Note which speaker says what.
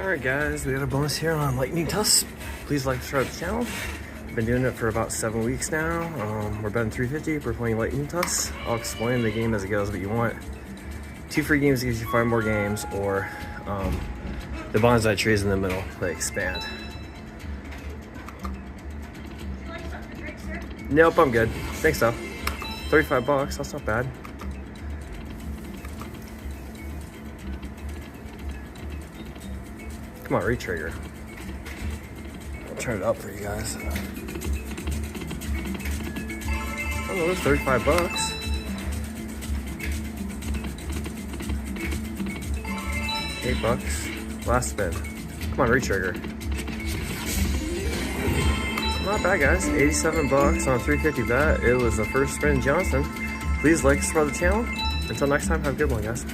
Speaker 1: Alright guys, we got a bonus here on Lightning Tusks. Please like and subscribe to the channel. I've been doing it for about 7 weeks now. We're betting 350, we're playing Lightning Tusks. I'll explain the game as it goes, but you want 2 free games gives you 5 more games, or the bonsai trees in the middle, they expand.
Speaker 2: Would you like something to drink, sir?
Speaker 1: Nope, I'm good. Thanks though. 35 bucks, that's not bad. Come on, retrigger. I'll turn it up for you guys. Oh, there's 35 bucks. $8. Last spin. Come on, retrigger. Not bad, guys. 87 bucks on a 350 bet. It was the first spin Johnson. Please like and subscribe to the channel. Until next time, have a good one, guys.